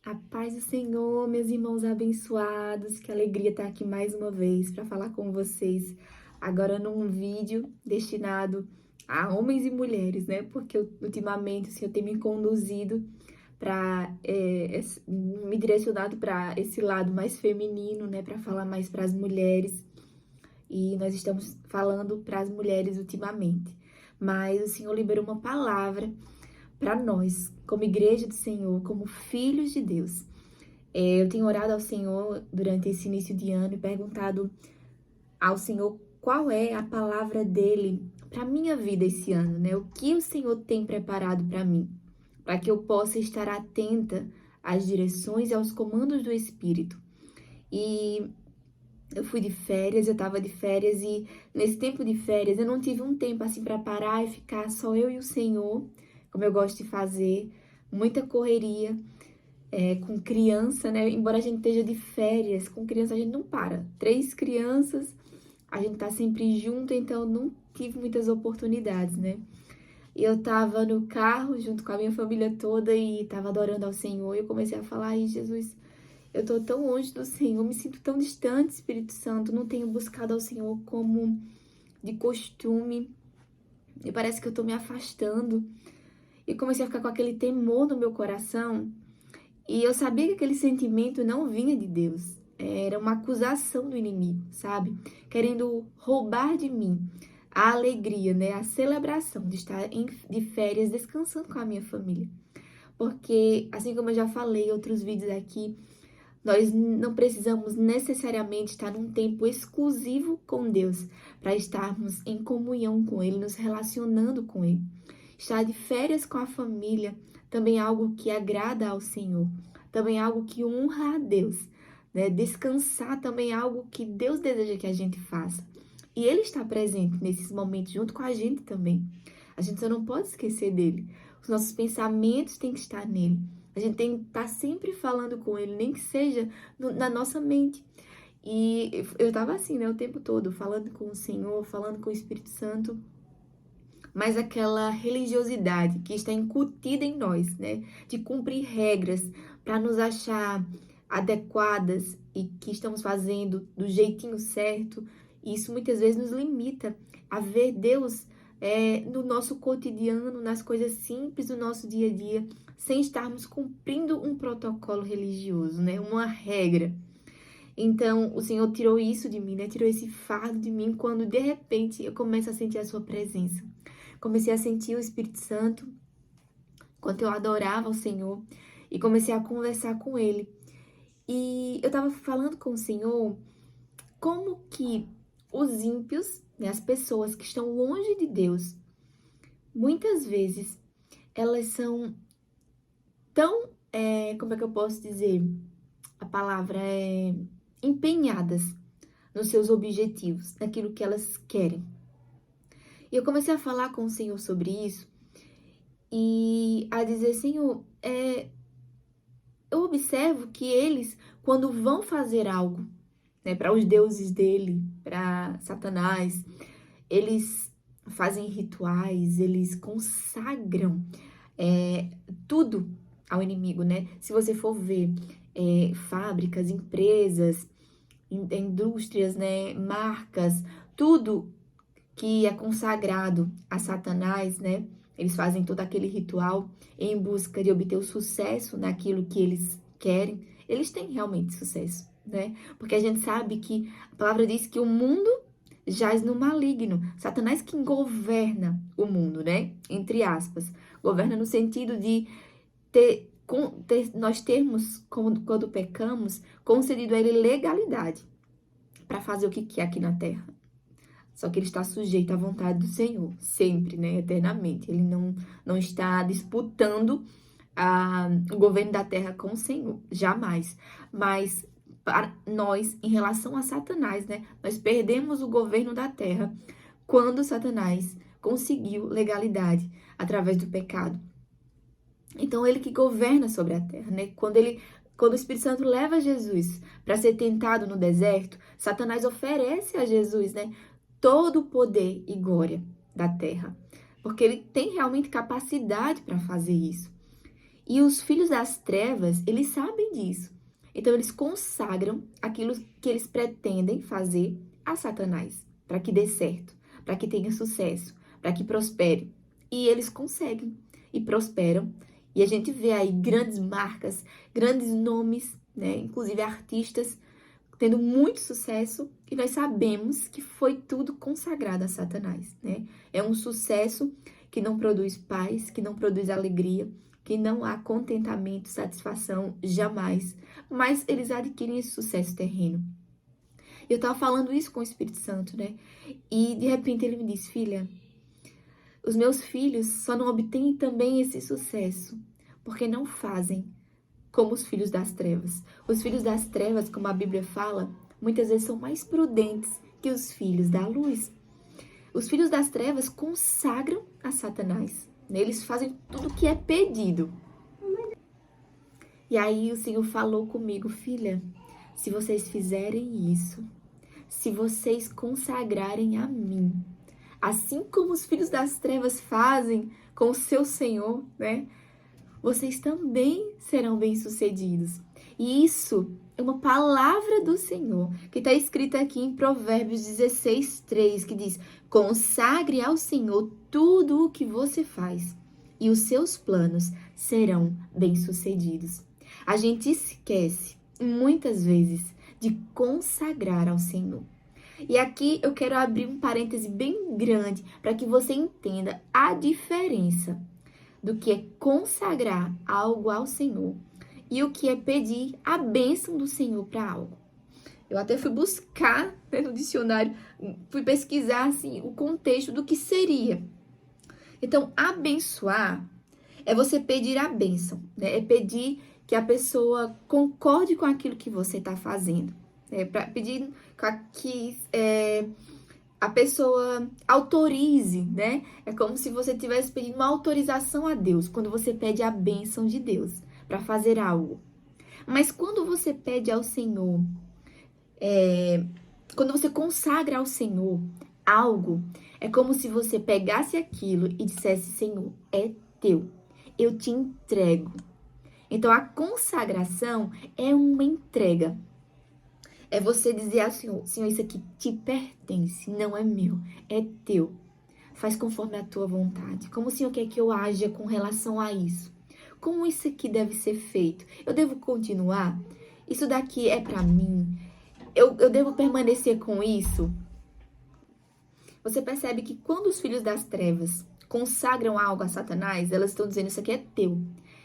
A paz do Senhor, meus irmãos abençoados, que alegria estar aqui mais uma vez para falar com vocês, agora num vídeo destinado a homens e mulheres, né? Porque ultimamente o Senhor tem me conduzido para me direcionado para esse lado mais feminino, né? Para falar mais para as mulheres, e nós estamos falando para as mulheres ultimamente. Mas o Senhor liberou uma palavra para nós, como igreja do Senhor, como filhos de Deus. Eu tenho orado ao Senhor durante esse início de ano e perguntado ao Senhor qual é a palavra dele para minha vida esse ano, né? O que o Senhor tem preparado para mim, para que eu possa estar atenta às direções e aos comandos do Espírito. E eu fui de férias, eu tava de férias e nesse tempo de férias eu não tive um tempo assim para parar e ficar só eu e o Senhor, como eu gosto de fazer, muita correria. Com criança, né? Embora a gente esteja de férias, com criança a gente não para. 3 crianças, a gente tá sempre junto, então eu não tive muitas oportunidades, né? E eu tava no carro junto com a minha família toda e tava adorando ao Senhor. E eu comecei a falar: ai, Jesus, eu tô tão longe do Senhor, me sinto tão distante, Espírito Santo, não tenho buscado ao Senhor como de costume. E parece que eu tô me afastando. E comecei a ficar com aquele temor no meu coração. E eu sabia que aquele sentimento não vinha de Deus. Era uma acusação do inimigo, sabe? Querendo roubar de mim a alegria, né? A celebração de estar de férias descansando com a minha família. Porque, assim como eu já falei em outros vídeos aqui, nós não precisamos necessariamente estar num tempo exclusivo com Deus para estarmos em comunhão com Ele, nos relacionando com Ele. Estar de férias com a família também é algo que agrada ao Senhor, também é algo que honra a Deus, né? Descansar também é algo que Deus deseja que a gente faça. E Ele está presente nesses momentos junto com a gente também. A gente só não pode esquecer dele. Os nossos pensamentos têm que estar nele. A gente tem que estar sempre falando com ele, nem que seja na nossa mente. E eu tava assim, né, o tempo todo, falando com o Senhor, falando com o Espírito Santo, mas aquela religiosidade que está incutida em nós, né, de cumprir regras para nos achar adequadas e que estamos fazendo do jeitinho certo, isso muitas vezes nos limita a ver Deus no nosso cotidiano, nas coisas simples do nosso dia a dia, sem estarmos cumprindo um protocolo religioso, né, uma regra. Então, o Senhor tirou isso de mim, né? Tirou esse fardo de mim quando, de repente, eu começo a sentir a sua presença. Comecei a sentir o Espírito Santo enquanto eu adorava o Senhor e comecei a conversar com Ele. E eu tava falando com o Senhor como que os ímpios, né, as pessoas que estão longe de Deus, muitas vezes elas são tão, como é que eu posso dizer? A palavra é empenhadas nos seus objetivos, naquilo que elas querem. E eu comecei a falar com o Senhor sobre isso e a dizer: Senhor, eu observo que eles, quando vão fazer algo, né, para os deuses dele, para Satanás, eles fazem rituais, eles consagram tudo ao inimigo, né? Se você for ver fábricas, empresas, indústrias, né, marcas, tudo que é consagrado a Satanás, né? Eles fazem todo aquele ritual em busca de obter o sucesso naquilo que eles querem. Eles têm realmente sucesso, né? Porque a gente sabe que a palavra diz que o mundo jaz no maligno. Satanás quem governa o mundo, né? Entre aspas. Governa no sentido de nós termos, quando pecamos, concedido a ele legalidade para fazer o que quer aqui na terra. Só que ele está sujeito à vontade do Senhor, sempre, né? Eternamente. Ele não está disputando o governo da terra com o Senhor, jamais. Mas para nós, em relação a Satanás, né? Nós perdemos o governo da terra quando Satanás conseguiu legalidade através do pecado. Então, ele que governa sobre a terra, né? Quando o Espírito Santo leva Jesus para ser tentado no deserto, Satanás oferece a Jesus, né, todo o poder e glória da terra, porque ele tem realmente capacidade para fazer isso. E os filhos das trevas, eles sabem disso. Então, eles consagram aquilo que eles pretendem fazer a Satanás, para que dê certo, para que tenha sucesso, para que prospere. E eles conseguem e prosperam. E a gente vê aí grandes marcas, grandes nomes, né? Inclusive artistas tendo muito sucesso, e nós sabemos que foi tudo consagrado a Satanás, né? É um sucesso que não produz paz, que não produz alegria, que não há contentamento, satisfação, jamais. Mas eles adquirem esse sucesso terreno. Eu tava falando isso com o Espírito Santo, né? E de repente ele me disse, filha, os meus filhos só não obtêm também esse sucesso porque não fazem como os filhos das trevas. Os filhos das trevas, como a Bíblia fala, muitas vezes são mais prudentes que os filhos da luz. Os filhos das trevas consagram a Satanás. Eles fazem tudo o que é pedido. E aí o Senhor falou comigo, filha, se vocês fizerem isso, se vocês consagrarem a mim, assim como os filhos das trevas fazem com o seu Senhor, né? Vocês também serão bem-sucedidos. E isso é uma palavra do Senhor, que está escrita aqui em Provérbios 16:3, que diz, consagre ao Senhor tudo o que você faz, e os seus planos serão bem-sucedidos. A gente esquece, muitas vezes, de consagrar ao Senhor. E aqui eu quero abrir um parêntese bem grande para que você entenda a diferença do que é consagrar algo ao Senhor e o que é pedir a bênção do Senhor para algo. Eu até fui buscar, né, no dicionário, fui pesquisar assim, o contexto do que seria. Então, abençoar é você pedir a bênção, né? É pedir que a pessoa concorde com aquilo que você está fazendo. Para pedir que a pessoa autorize, né? É como se você estivesse pedindo uma autorização a Deus, quando você pede a bênção de Deus para fazer algo. Mas quando você pede ao Senhor, quando você consagra ao Senhor algo, é como se você pegasse aquilo e dissesse, Senhor, é teu, eu te entrego. Então, a consagração é uma entrega. É você dizer ao Senhor, Senhor, isso aqui te pertence, não é meu, é teu. Faz conforme a tua vontade. Como o Senhor quer que eu haja com relação a isso? Como isso aqui deve ser feito? Eu devo continuar? Isso daqui é para mim? Eu devo permanecer com isso? Você percebe que quando os filhos das trevas consagram algo a Satanás, elas estão dizendo, isso aqui é teu.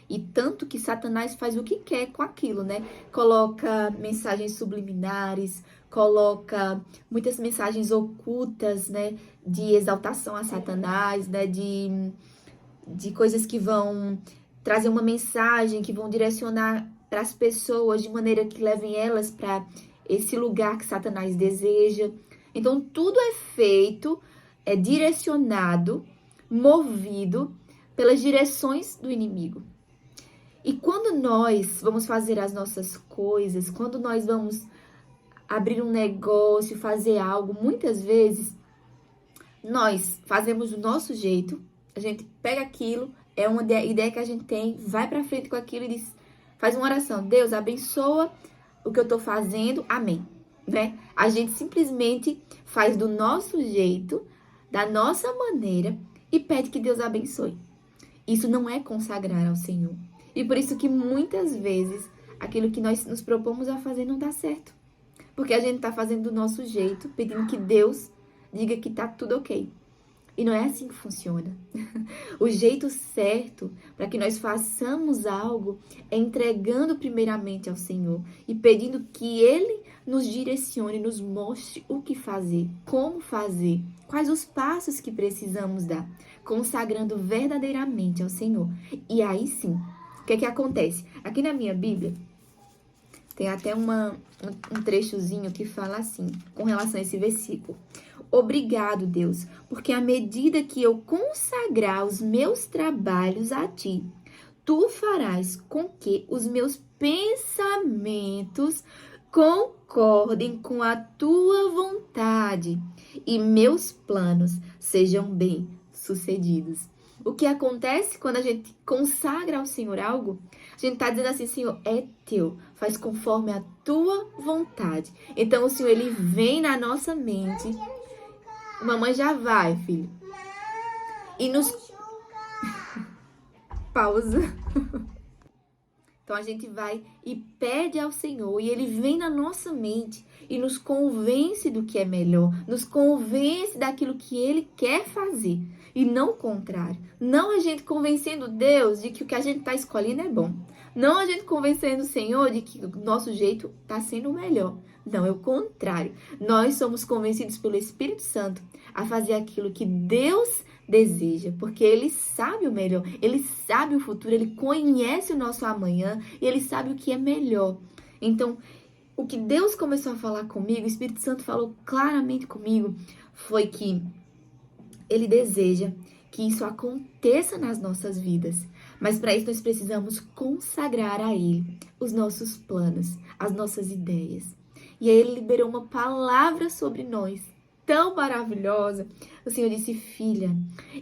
E tanto que Satanás faz o que quer com aquilo, né? Coloca mensagens subliminares, coloca muitas mensagens ocultas, né? De exaltação a Satanás, né? De coisas que vão trazer uma mensagem, que vão direcionar para as pessoas de maneira que levem elas para esse lugar que Satanás deseja. Então, tudo é feito, é direcionado, movido pelas direções do inimigo. E quando nós vamos fazer as nossas coisas, quando nós vamos abrir um negócio, fazer algo, muitas vezes nós fazemos do nosso jeito, a gente pega aquilo, é uma ideia que a gente tem, vai pra frente com aquilo e diz, faz uma oração, Deus abençoa o que eu tô fazendo, amém, né? A gente simplesmente faz do nosso jeito, da nossa maneira e pede que Deus abençoe. Isso não é consagrar ao Senhor. E por isso que muitas vezes aquilo que nós nos propomos a fazer não dá certo. Porque a gente tá fazendo do nosso jeito, pedindo que Deus diga que tá tudo ok. E não é assim que funciona. O jeito certo para que nós façamos algo é entregando primeiramente ao Senhor e pedindo que Ele nos direcione, nos mostre o que fazer, como fazer, quais os passos que precisamos dar, consagrando verdadeiramente ao Senhor. E aí sim, o que é que acontece? Aqui na minha Bíblia, tem até um trechozinho que fala assim, com relação a esse versículo. Obrigado, Deus, porque à medida que eu consagrar os meus trabalhos a Ti, Tu farás com que os meus pensamentos concordem com a Tua vontade e meus planos sejam bem-sucedidos. O que acontece quando a gente consagra ao Senhor algo? A gente está dizendo assim, Senhor, é teu, faz conforme a tua vontade. Então o Senhor, ele vem na nossa mente. Mamãe já vai, filho. E nos... Pausa. Então a gente vai e pede ao Senhor, e ele vem na nossa mente e nos convence do que é melhor, nos convence daquilo que ele quer fazer, e não o contrário. Não a gente convencendo Deus de que o que a gente está escolhendo é bom. Não a gente convencendo o Senhor de que o nosso jeito está sendo o melhor. Não, é o contrário. Nós somos convencidos pelo Espírito Santo a fazer aquilo que Deus deseja, porque ele sabe o melhor, ele sabe o futuro, ele conhece o nosso amanhã e ele sabe o que é melhor. Então, o que Deus começou a falar comigo, o Espírito Santo falou claramente comigo, foi que ele deseja que isso aconteça nas nossas vidas. Mas para isso nós precisamos consagrar a ele os nossos planos, as nossas ideias. E aí ele liberou uma palavra sobre nós, tão maravilhosa. O Senhor disse, filha,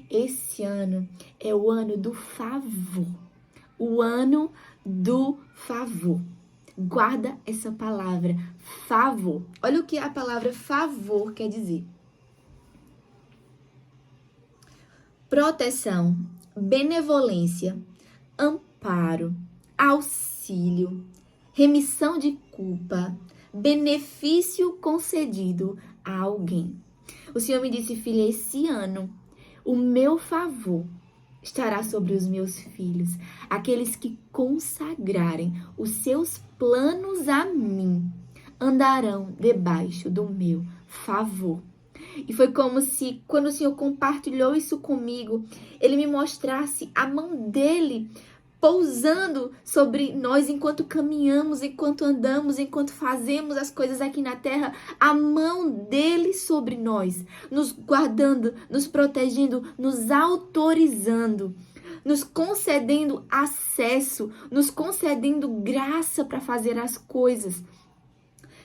esse ano é o ano do favor. O ano do favor. Guarda essa palavra, favor. Olha o que a palavra favor quer dizer. Proteção, benevolência, amparo, auxílio, remissão de culpa, benefício concedido a alguém. O Senhor me disse, filha, esse ano o meu favor estará sobre os meus filhos, aqueles que consagrarem os seus planos a mim, andarão debaixo do meu favor. E foi como se, quando o Senhor compartilhou isso comigo, ele me mostrasse a mão dele pousando sobre nós enquanto caminhamos, enquanto andamos, enquanto fazemos as coisas aqui na terra, a mão dele sobre nós, nos guardando, nos protegendo, nos autorizando, nos concedendo acesso, nos concedendo graça para fazer as coisas.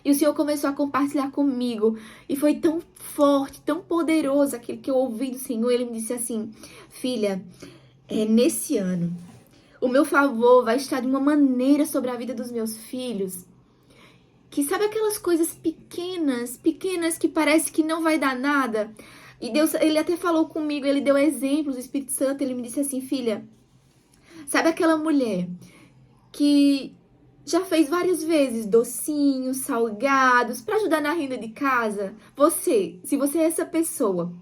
E o Senhor começou a compartilhar comigo. E foi tão forte, tão poderoso aquilo que eu ouvi do Senhor. Ele me disse assim, filha, nesse ano, o meu favor vai estar de uma maneira sobre a vida dos meus filhos. Que sabe aquelas coisas pequenas que parece que não vai dar nada? E Deus, ele até falou comigo, ele deu exemplos, o Espírito Santo, ele me disse assim, filha, sabe aquela mulher que já fez várias vezes docinhos, salgados, para ajudar na renda de casa? Se você é essa pessoa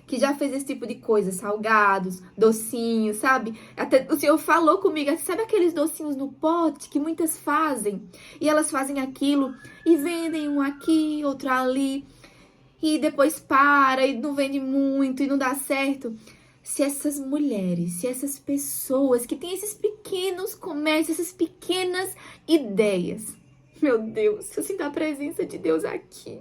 que já fez esse tipo de coisa, salgados, docinhos, sabe? Até o Senhor falou comigo, sabe aqueles docinhos no pote que muitas fazem? E elas fazem aquilo e vendem um aqui, outro ali, e depois para e não vende muito e não dá certo. Se essas mulheres, se essas pessoas que têm esses pequenos comércios, essas pequenas ideias, meu Deus, eu sinto a presença de Deus aqui.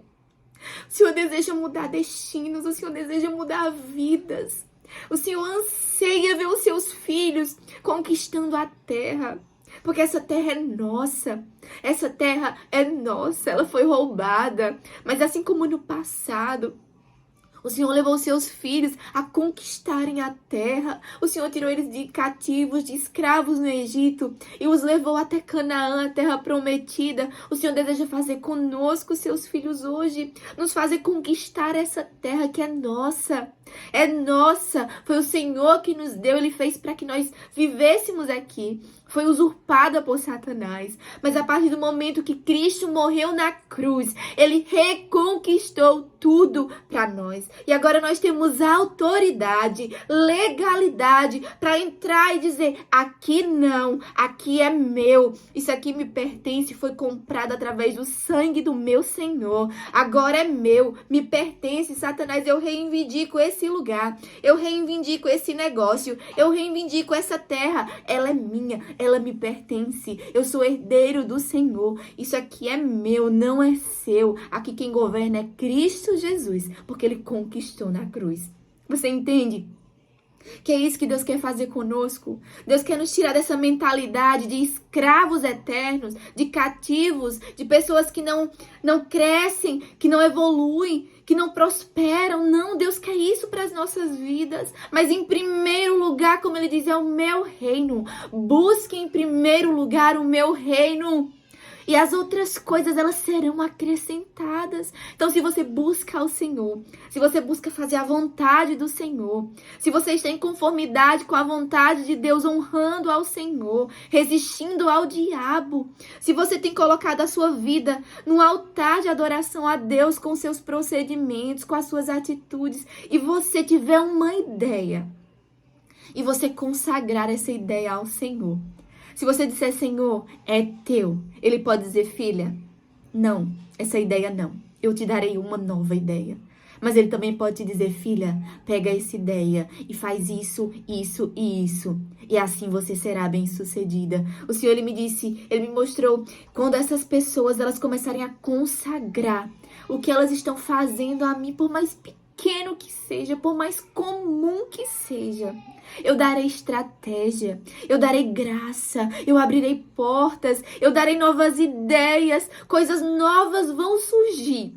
O Senhor deseja mudar destinos, o Senhor deseja mudar vidas. O Senhor anseia ver os seus filhos conquistando a terra. Porque essa terra é nossa. Essa terra é nossa. Ela foi roubada. Mas assim como no passado, o Senhor levou seus filhos a conquistarem a terra. O Senhor tirou eles de cativos, de escravos no Egito e os levou até Canaã, a terra prometida. O Senhor deseja fazer conosco, seus filhos hoje, nos fazer conquistar essa terra que é nossa. É nossa. Foi o Senhor que nos deu, Ele fez para que nós vivêssemos aqui. Foi usurpada por Satanás. Mas a partir do momento que Cristo morreu na cruz, Ele reconquistou tudo para nós. E agora nós temos autoridade, legalidade para entrar e dizer, aqui não, aqui é meu. Isso aqui me pertence, foi comprado através do sangue do meu Senhor. Agora é meu, me pertence. Satanás, eu reivindico esse lugar. Eu reivindico esse negócio. Eu reivindico essa terra. Ela é minha. Ela me pertence. Eu sou herdeiro do Senhor. Isso aqui é meu, não é seu. Aqui quem governa é Cristo Jesus, porque Ele conquistou na cruz. Você entende? Que é isso que Deus quer fazer conosco. Deus quer nos tirar dessa mentalidade de escravos eternos, de cativos, de pessoas que não crescem, que não evoluem, que não prosperam. Não, Deus quer isso para as nossas vidas. Mas em primeiro lugar, como ele diz, é o meu reino. Busque em primeiro lugar o meu reino. E as outras coisas, elas serão acrescentadas. Então, se você busca o Senhor, se você busca fazer a vontade do Senhor, se você está em conformidade com a vontade de Deus, honrando ao Senhor, resistindo ao diabo, se você tem colocado a sua vida no altar de adoração a Deus com seus procedimentos, com as suas atitudes, e você tiver uma ideia, e você consagrar essa ideia ao Senhor, se você disser, Senhor, é teu, ele pode dizer, filha, não, essa ideia não. Eu te darei uma nova ideia. Mas ele também pode te dizer, filha, pega essa ideia e faz isso, isso e isso. E assim você será bem-sucedida. O Senhor, ele me disse, ele me mostrou, quando essas pessoas, elas começarem a consagrar o que elas estão fazendo a mim, por mais pequeno que seja, por mais comum que seja, eu darei estratégia, eu darei graça, eu abrirei portas, eu darei novas ideias, coisas novas vão surgir.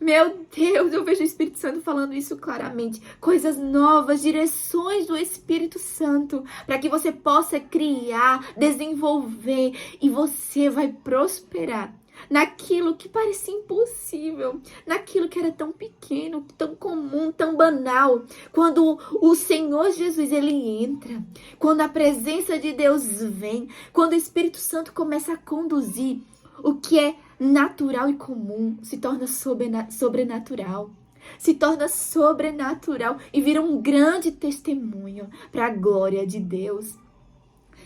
Meu Deus, eu vejo o Espírito Santo falando isso claramente. Coisas novas, direções do Espírito Santo, para que você possa criar, desenvolver e você vai prosperar naquilo que parecia impossível, naquilo que era tão pequeno, tão comum, tão banal. Quando o Senhor Jesus, ele entra, quando a presença de Deus vem, quando o Espírito Santo começa a conduzir, o que é natural e comum se torna sobrenatural. Se torna sobrenatural e vira um grande testemunho para a glória de Deus.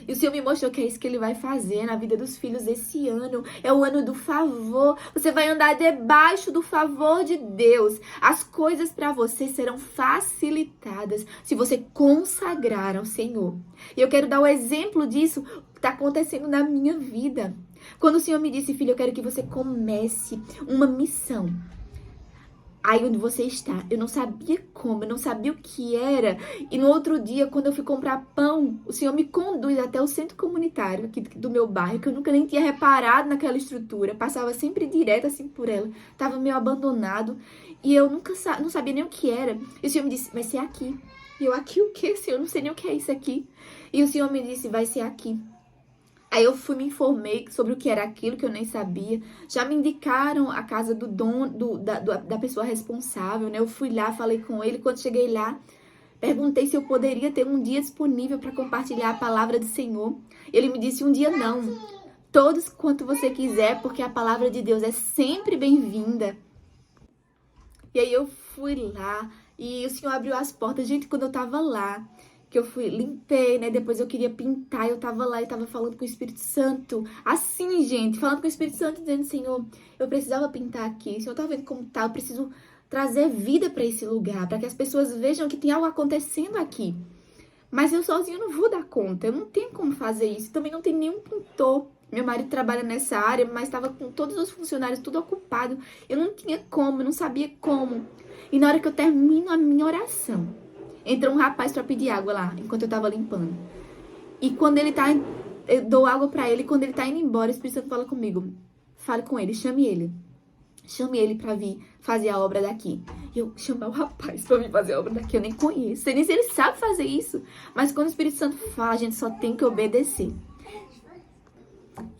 E o Senhor me mostrou que é isso que ele vai fazer na vida dos filhos esse ano. É o ano do favor. Você vai andar debaixo do favor de Deus. As coisas para você serão facilitadas se você consagrar ao Senhor. E eu quero dar o exemplo disso que está acontecendo na minha vida. Quando o Senhor me disse, filho, eu quero que você comece uma missão. Aí onde você está, eu não sabia como, eu não sabia o que era. E no outro dia, quando eu fui comprar pão, o Senhor me conduz até o centro comunitário aqui do meu bairro, que eu nunca nem tinha reparado naquela estrutura. Passava sempre direto assim por ela. Tava meio abandonado. E eu não sabia nem o que era. E o Senhor me disse, vai ser aqui. E eu, aqui o quê, Senhor? Eu não sei nem o que é isso aqui. E o Senhor me disse, vai ser aqui. Aí eu fui, me informei sobre o que era aquilo que eu nem sabia. Já me indicaram a casa do dono, da pessoa responsável, né? Eu fui lá, falei com ele. Quando cheguei lá, perguntei se eu poderia ter um dia disponível para compartilhar a palavra do Senhor. Ele me disse, um dia não. Todos quanto você quiser, porque a palavra de Deus é sempre bem-vinda. E aí eu fui lá e o Senhor abriu as portas. Gente, quando eu tava lá, que eu fui, limpei, né? Depois eu queria pintar, eu tava lá e tava falando com o Espírito Santo. Assim, gente, falando com o Espírito Santo, dizendo, Senhor, eu precisava pintar aqui. O Senhor tá vendo como tá? Eu preciso trazer vida pra esse lugar, pra que as pessoas vejam que tem algo acontecendo aqui. Mas eu sozinho não vou dar conta, eu não tenho como fazer isso. Também não tem nenhum pintor. Meu marido trabalha nessa área, mas estava com todos os funcionários tudo ocupado. Eu não tinha como, eu não sabia como. E na hora que eu termino a minha oração, entra um rapaz para pedir água lá, enquanto eu tava limpando. E quando ele tá, eu dou água para ele, quando ele tá indo embora, o Espírito Santo fala comigo. Fale com ele, chame ele. Chame ele para vir fazer a obra daqui. E eu chamar o rapaz para vir fazer a obra daqui, eu nem conheço. Sei nem se ele sabe fazer isso. Mas quando o Espírito Santo fala, a gente só tem que obedecer.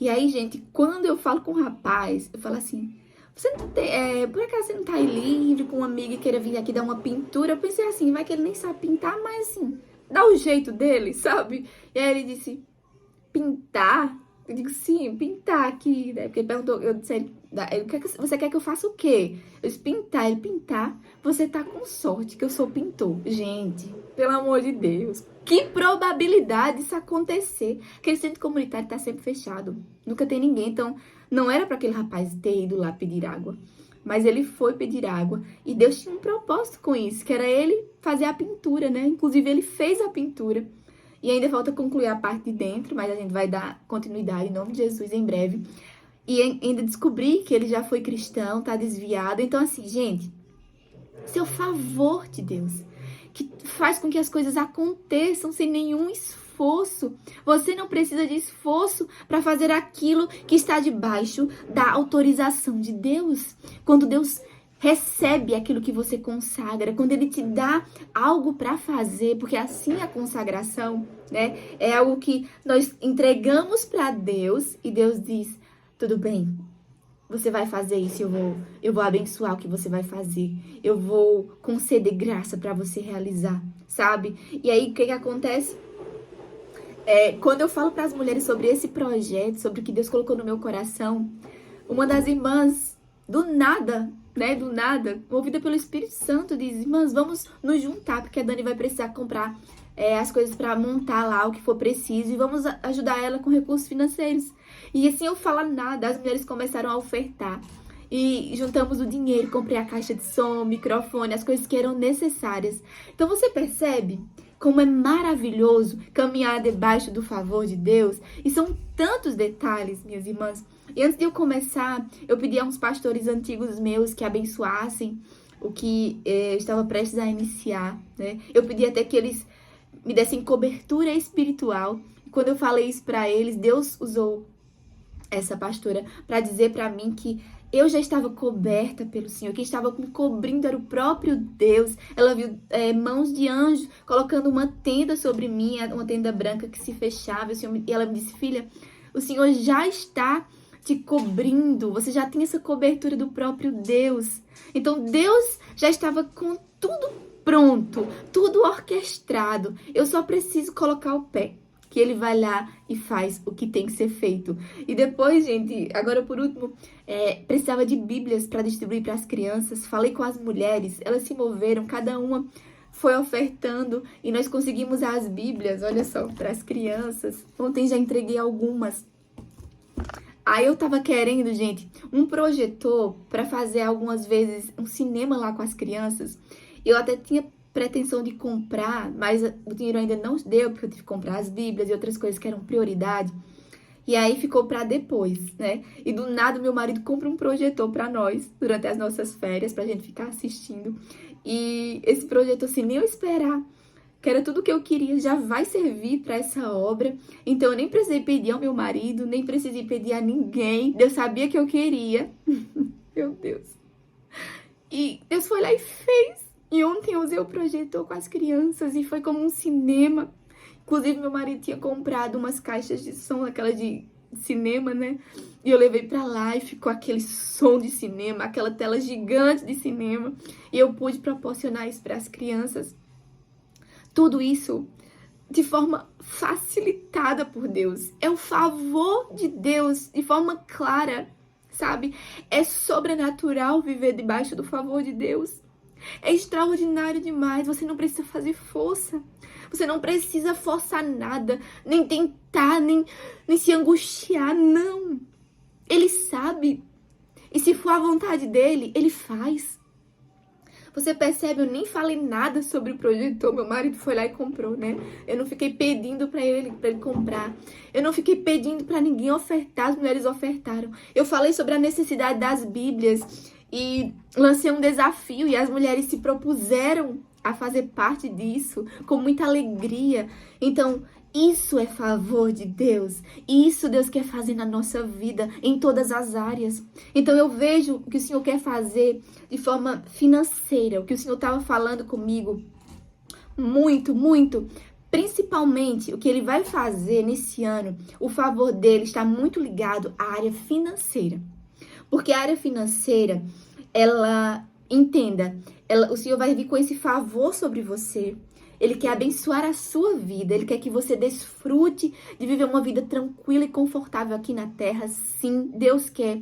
E aí, gente, quando eu falo com o rapaz, eu falo assim, você não tem, por acaso você não tá aí livre com um amigo e queira vir aqui dar uma pintura? Eu pensei assim, vai que ele nem sabe pintar, mas assim, dá o jeito dele, sabe? E aí ele disse, pintar? Eu digo, sim, pintar aqui, né? Porque ele perguntou, eu disse, você quer que eu faça o quê? Eu disse, pintar. Ele, pintar? Você tá com sorte que eu sou pintor. Gente, pelo amor de Deus, que probabilidade disso acontecer? Aquele centro comunitário tá sempre fechado, nunca tem ninguém, então não era para aquele rapaz ter ido lá pedir água. Mas ele foi pedir água e Deus tinha um propósito com isso, que era ele fazer a pintura, né? Inclusive ele fez a pintura. E ainda falta concluir a parte de dentro, mas a gente vai dar continuidade em nome de Jesus em breve. E ainda descobri que ele já foi cristão, tá desviado. Então assim, gente, esse é o favor de Deus. que faz com que as coisas aconteçam sem nenhum esforço. Você não precisa de esforço para fazer aquilo que está debaixo da autorização de Deus. Quando Deus recebe aquilo que você consagra, quando Ele te dá algo para fazer, porque assim é a consagração, né? É algo que nós entregamos para Deus e Deus diz, tudo bem, você vai fazer isso, eu vou abençoar o que você vai fazer. Eu vou conceder graça para você realizar, sabe? E aí, o que acontece? Quando eu falo para as mulheres sobre esse projeto, sobre o que Deus colocou no meu coração, uma das irmãs, do nada, movida pelo Espírito Santo, diz, irmãs, vamos nos juntar, porque a Dani vai precisar comprar as coisas para montar lá o que for preciso e vamos ajudar ela com recursos financeiros. E assim eu falo nada, as mulheres começaram a ofertar e juntamos o dinheiro, comprei a caixa de som, microfone, as coisas que eram necessárias. Então você percebe como é maravilhoso caminhar debaixo do favor de Deus? E são tantos detalhes, minhas irmãs. E antes de eu começar, eu pedi a uns pastores antigos meus que abençoassem o que eu estava prestes a iniciar, né? Eu pedi até que eles me dessem cobertura espiritual. E quando eu falei isso para eles, Deus usou essa pastora para dizer para mim que eu já estava coberta pelo Senhor. Quem estava me cobrindo era o próprio Deus. Ela viu mãos de anjo colocando uma tenda sobre mim, uma tenda branca que se fechava. E ela me disse, filha, o Senhor já está te cobrindo. Você já tem essa cobertura do próprio Deus. Então Deus já estava com tudo pronto, tudo orquestrado. Eu só preciso colocar o pé, que Ele vai lá e faz o que tem que ser feito. E depois, gente, agora por último, precisava de Bíblias para distribuir para as crianças. Falei com as mulheres, elas se moveram, cada uma foi ofertando e nós conseguimos as Bíblias, olha só, para as crianças. Ontem já entreguei algumas. Aí eu tava querendo, gente, um projetor para fazer algumas vezes um cinema lá com as crianças. Eu até tinha pretensão de comprar, mas o dinheiro ainda não deu, porque eu tive que comprar as Bíblias e outras coisas que eram prioridade. E aí ficou para depois, né? E do nada meu marido compra um projetor para nós, durante as nossas férias, pra gente ficar assistindo. E esse projetor, sem nem eu esperar, que era tudo que eu queria, já vai servir para essa obra. Então eu nem precisei pedir ao meu marido, nem precisei pedir a ninguém. Deus sabia que eu queria. Meu Deus. E Deus foi lá e fez. E ontem eu usei o projetor com as crianças e foi como um cinema. Inclusive, meu marido tinha comprado umas caixas de som, aquelas de cinema, né? E eu levei pra lá e ficou aquele som de cinema, aquela tela gigante de cinema. E eu pude proporcionar isso para as crianças. Tudo isso de forma facilitada por Deus. É o favor de Deus de forma clara, sabe? É sobrenatural viver debaixo do favor de Deus. É extraordinário demais, você não precisa fazer força, você não precisa forçar nada, nem tentar, nem se angustiar, não. Ele sabe, e se for a vontade dele, ele faz. Você percebe, eu nem falei nada sobre o projetor, meu marido foi lá e comprou, né? Eu não fiquei pedindo pra ele comprar, eu não fiquei pedindo pra ninguém ofertar, as mulheres ofertaram. Eu falei sobre a necessidade das Bíblias, e lancei um desafio e as mulheres se propuseram a fazer parte disso com muita alegria. Então, isso é favor de Deus. Isso Deus quer fazer na nossa vida, em todas as áreas. Então, eu vejo o que o Senhor quer fazer de forma financeira. O que o Senhor estava falando comigo muito, muito. Principalmente, o que Ele vai fazer nesse ano, o favor dele está muito ligado à área financeira. Porque a área financeira, o Senhor vai vir com esse favor sobre você. Ele quer abençoar a sua vida. Ele quer que você desfrute de viver uma vida tranquila e confortável aqui na terra. Sim, Deus quer.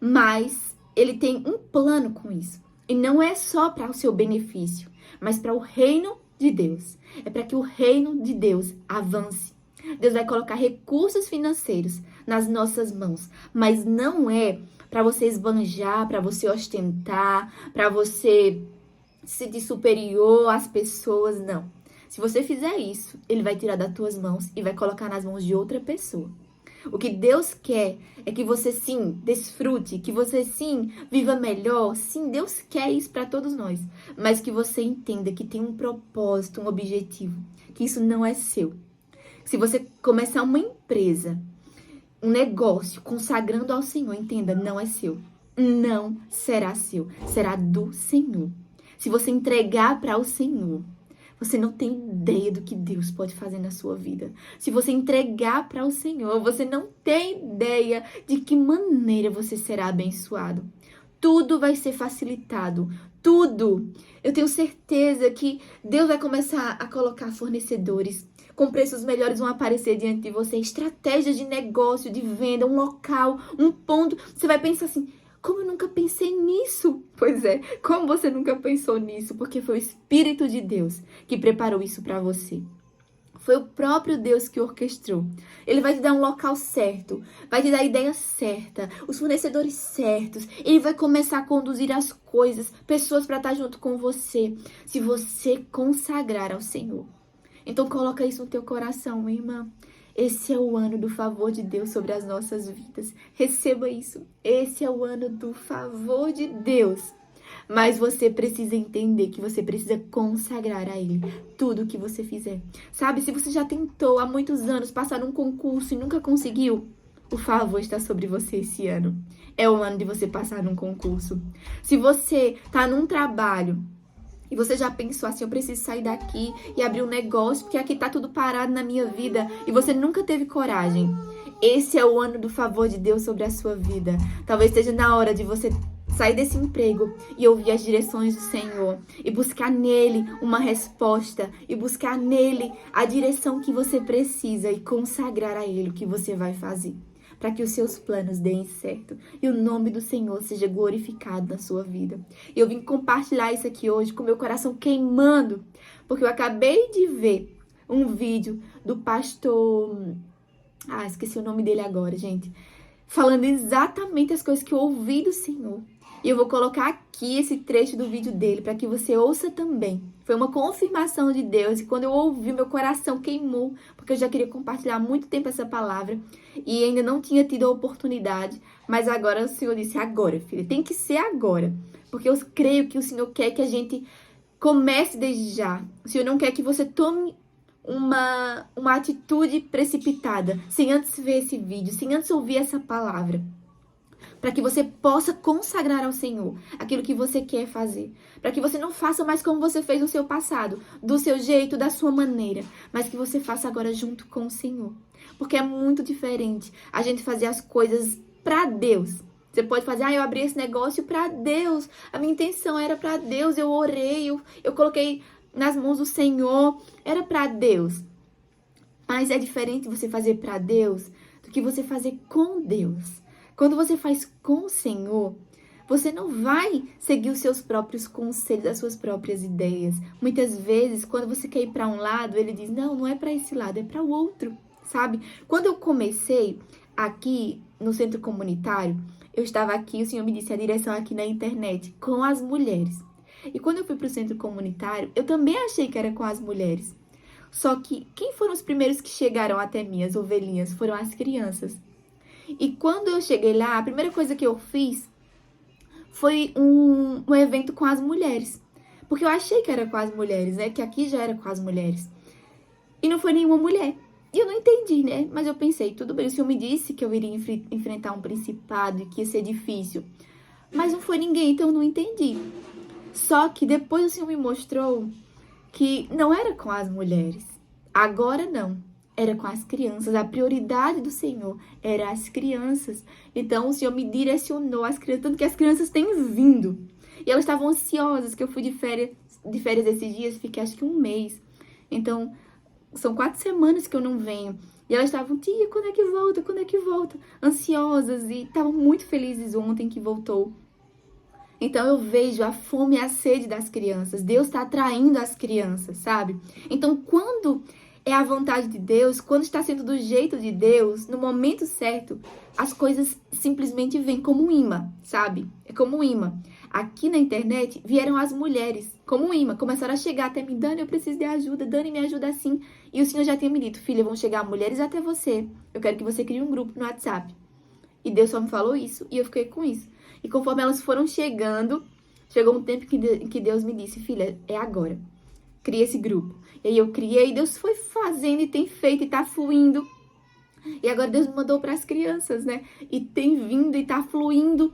Mas Ele tem um plano com isso. E não é só para o seu benefício, mas para o reino de Deus. É para que o reino de Deus avance. Deus vai colocar recursos financeiros nas nossas mãos. Mas não é para você esbanjar, para você ostentar, para você se sentir superior às pessoas, não. Se você fizer isso, Ele vai tirar das tuas mãos e vai colocar nas mãos de outra pessoa. O que Deus quer é que você sim desfrute, que você sim viva melhor. Sim, Deus quer isso para todos nós, mas que você entenda que tem um propósito, um objetivo, que isso não é seu. Se você começar uma empresa, um negócio consagrando ao Senhor, entenda, não é seu. Não será seu, será do Senhor. Se você entregar para o Senhor, você não tem ideia do que Deus pode fazer na sua vida. Se você entregar para o Senhor, você não tem ideia de que maneira você será abençoado. Tudo vai ser facilitado. Tudo. Eu tenho certeza que Deus vai começar a colocar fornecedores com preços melhores, vão aparecer diante de você. Estratégias de negócio, de venda, um local, um ponto. Você vai pensar assim, como eu nunca pensei nisso? Pois é, como você nunca pensou nisso? Porque foi o Espírito de Deus que preparou isso para você. Foi o próprio Deus que orquestrou. Ele vai te dar um local certo, vai te dar a ideia certa, os fornecedores certos. Ele vai começar a conduzir as coisas, pessoas para estar junto com você, se você consagrar ao Senhor. Então coloca isso no teu coração, minha irmã. Esse é o ano do favor de Deus sobre as nossas vidas. Receba isso. Esse é o ano do favor de Deus. Mas você precisa entender que você precisa consagrar a Ele tudo o que você fizer. Sabe, se você já tentou há muitos anos passar num concurso e nunca conseguiu, o favor está sobre você esse ano. É o ano de você passar num concurso. Se você está num trabalho e você já pensou assim, eu preciso sair daqui e abrir um negócio, porque aqui tá tudo parado na minha vida, e você nunca teve coragem. Esse é o ano do favor de Deus sobre a sua vida. Talvez esteja na hora de você sair desse emprego e ouvir as direções do Senhor, e buscar nele uma resposta, e buscar nele a direção que você precisa, e consagrar a Ele o que você vai fazer, para que os seus planos deem certo e o nome do Senhor seja glorificado na sua vida. E eu vim compartilhar isso aqui hoje com meu coração queimando, porque eu acabei de ver um vídeo do pastor... esqueci o nome dele agora, gente. Falando exatamente as coisas que eu ouvi do Senhor. E eu vou colocar aqui esse trecho do vídeo dele para que você ouça também. Foi uma confirmação de Deus e quando eu ouvi, meu coração queimou, porque eu já queria compartilhar há muito tempo essa palavra e ainda não tinha tido a oportunidade, mas agora o Senhor disse, agora, filha, tem que ser agora, porque eu creio que o Senhor quer que a gente comece desde já. O Senhor não quer que você tome uma atitude precipitada, sem antes ver esse vídeo, sem antes ouvir essa palavra, para que você possa consagrar ao Senhor aquilo que você quer fazer. Para que você não faça mais como você fez no seu passado, do seu jeito, da sua maneira, mas que você faça agora junto com o Senhor. Porque é muito diferente a gente fazer as coisas para Deus. Você pode fazer, eu abri esse negócio para Deus, a minha intenção era para Deus, eu orei, eu coloquei nas mãos do Senhor, era para Deus. Mas é diferente você fazer para Deus do que você fazer com Deus. Quando você faz com o Senhor, você não vai seguir os seus próprios conselhos, as suas próprias ideias. Muitas vezes, quando você quer ir para um lado, ele diz, não é para esse lado, é para o outro, sabe? Quando eu comecei aqui no centro comunitário, eu estava aqui, o Senhor me disse a direção aqui na internet, com as mulheres. E quando eu fui para o centro comunitário, eu também achei que era com as mulheres. Só que quem foram os primeiros que chegaram até mim, as ovelhinhas? Foram as crianças. E quando eu cheguei lá, a primeira coisa que eu fiz foi um evento com as mulheres. Porque eu achei que era com as mulheres, né? Que aqui já era com as mulheres. E não foi nenhuma mulher. E eu não entendi, né? Mas eu pensei, tudo bem, o Senhor me disse que eu iria enfrentar um principado e que ia ser difícil. Mas não foi ninguém, então eu não entendi. Só que depois o Senhor me mostrou que não era com as mulheres. Agora não. Era com as crianças. A prioridade do Senhor era as crianças. Então, o Senhor me direcionou às crianças, tanto que as crianças têm vindo. E elas estavam ansiosas, que eu fui de férias esses dias, fiquei acho que um mês. Então, são 4 semanas que eu não venho. E elas estavam, tia, quando é que volta? Quando é que volta? Ansiosas e estavam muito felizes ontem que voltou. Então, eu vejo a fome e a sede das crianças. Deus está atraindo as crianças, sabe? Então, quando é a vontade de Deus, quando está sendo do jeito de Deus, no momento certo, as coisas simplesmente vêm como um imã, sabe? É como um imã. aqui na internet, vieram as mulheres, como um imã, começaram a chegar até mim. Dani, eu preciso de ajuda, Dani, me ajuda assim. E o Senhor já tinha me dito, filha, vão chegar mulheres até você. Eu quero que você crie um grupo no WhatsApp. E Deus só me falou isso, e eu fiquei com isso. E conforme elas foram chegando, chegou um tempo que Deus me disse, filha, é agora. Cria esse grupo. E aí eu criei, Deus foi fazendo e tem feito e tá fluindo. E agora Deus me mandou para as crianças, né? E tem vindo e tá fluindo.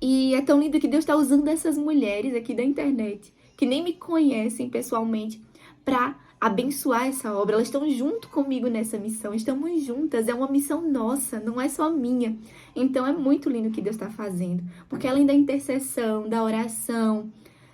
E é tão lindo que Deus está usando essas mulheres aqui da internet, que nem me conhecem pessoalmente, para abençoar essa obra. Elas estão junto comigo nessa missão, estamos juntas, é uma missão nossa, não é só minha. Então é muito lindo o que Deus está fazendo, porque além da intercessão, da oração,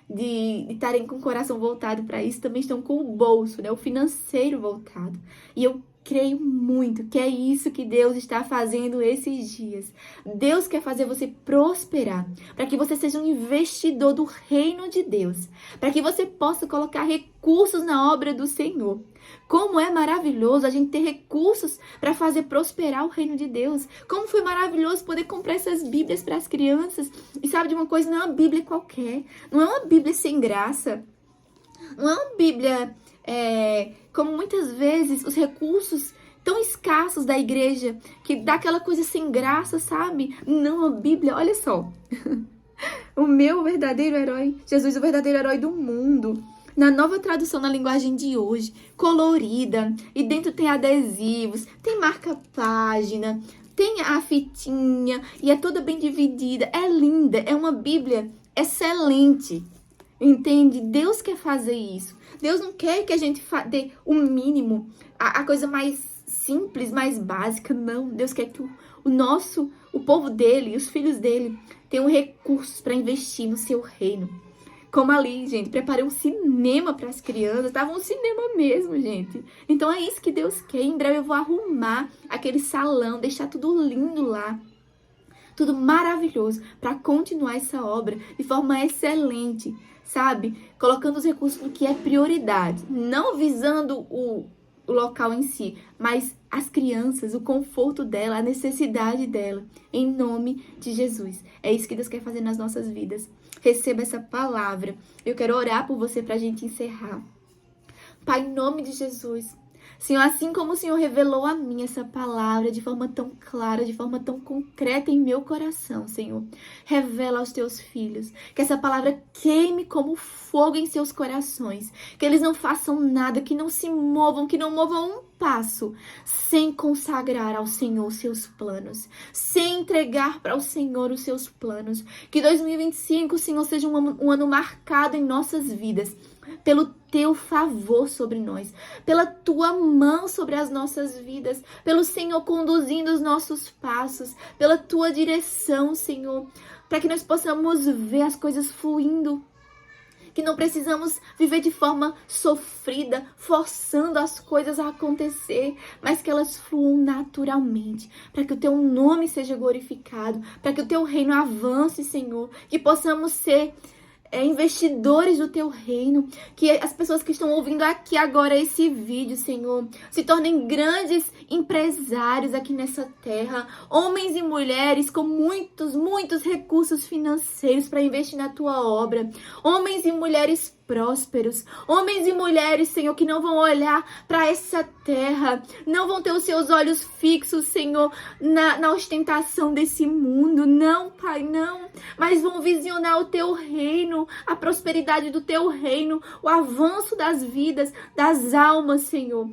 de estarem com o coração voltado para isso, também estão com o bolso, né, o financeiro voltado. E eu creio muito que é isso que Deus está fazendo esses dias. Deus quer fazer você prosperar, para que você seja um investidor do reino de Deus, para que você possa colocar recursos na obra do Senhor. Como é maravilhoso a gente ter recursos para fazer prosperar o reino de Deus. Como foi maravilhoso poder comprar essas Bíblias para as crianças. E sabe de uma coisa? Não é uma Bíblia qualquer, não é uma Bíblia sem graça, não é uma Bíblia... como muitas vezes os recursos tão escassos da igreja, que dá aquela coisa sem graça, sabe? Não, a Bíblia, olha só. O meu verdadeiro herói, Jesus, o verdadeiro herói do mundo. Na nova tradução na linguagem de hoje, colorida, e dentro tem adesivos, tem marca-página, tem a fitinha, e é toda bem dividida, é linda, é uma Bíblia excelente. Entende? Deus quer fazer isso. Deus não quer que a gente dê o mínimo, a coisa mais simples, mais básica. Não. Deus quer que o povo dele, os filhos dele, tenham recursos para investir no seu reino. Como ali, gente, preparei um cinema para as crianças. Tava um cinema mesmo, gente. Então é isso que Deus quer. Em breve eu vou arrumar aquele salão, deixar tudo lindo lá. Tudo maravilhoso para continuar essa obra de forma excelente, sabe? Colocando os recursos no que é prioridade, não visando o local em si, mas as crianças, o conforto dela, a necessidade dela, em nome de Jesus. É isso que Deus quer fazer nas nossas vidas. Receba essa palavra. Eu quero orar por você para a gente encerrar. Pai, em nome de Jesus, Senhor, assim como o Senhor revelou a mim essa palavra de forma tão clara, de forma tão concreta em meu coração, Senhor, revela aos teus filhos, que essa palavra queime como fogo em seus corações, que eles não façam nada, que não se movam, que não movam um passo, sem consagrar ao Senhor os seus planos, sem entregar para o Senhor os seus planos. Que 2025, Senhor, seja um ano marcado em nossas vidas, pelo teu favor sobre nós, pela tua mão sobre as nossas vidas, pelo Senhor conduzindo os nossos passos, pela tua direção, Senhor, para que nós possamos ver as coisas fluindo, que não precisamos viver de forma sofrida, forçando as coisas a acontecer, mas que elas fluam naturalmente, para que o teu nome seja glorificado, para que o teu reino avance, Senhor, que possamos ser investidores do teu reino, que as pessoas que estão ouvindo aqui agora esse vídeo, Senhor, se tornem grandes empresários aqui nessa terra, homens e mulheres com muitos recursos financeiros para investir na tua obra, homens e mulheres prósperos, homens e mulheres, Senhor, que não vão olhar para essa terra, não vão ter os seus olhos fixos, Senhor, na ostentação desse mundo, não, Pai, não, mas vão visionar o teu reino, a prosperidade do teu reino, o avanço das vidas, das almas, Senhor.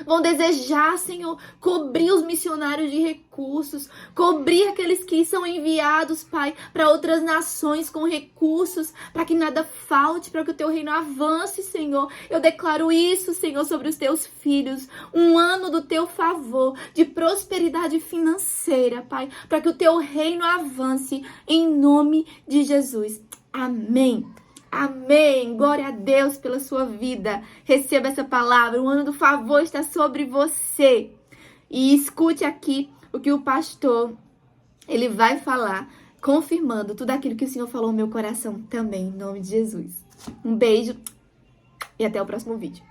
Vão desejar, Senhor, cobrir os missionários de recursos, cobrir aqueles que são enviados, Pai, para outras nações com recursos, para que nada falte, para que o teu reino avance, Senhor. Eu declaro isso, Senhor, sobre os teus filhos, um ano do teu favor, de prosperidade financeira, Pai, para que o teu reino avance, em nome de Jesus. Amém. Amém. Glória a Deus pela sua vida. Receba essa palavra. O ano do favor está sobre você. E escute aqui o que o pastor ele vai falar, confirmando tudo aquilo que o Senhor falou no meu coração também, em nome de Jesus. Um beijo e até o próximo vídeo.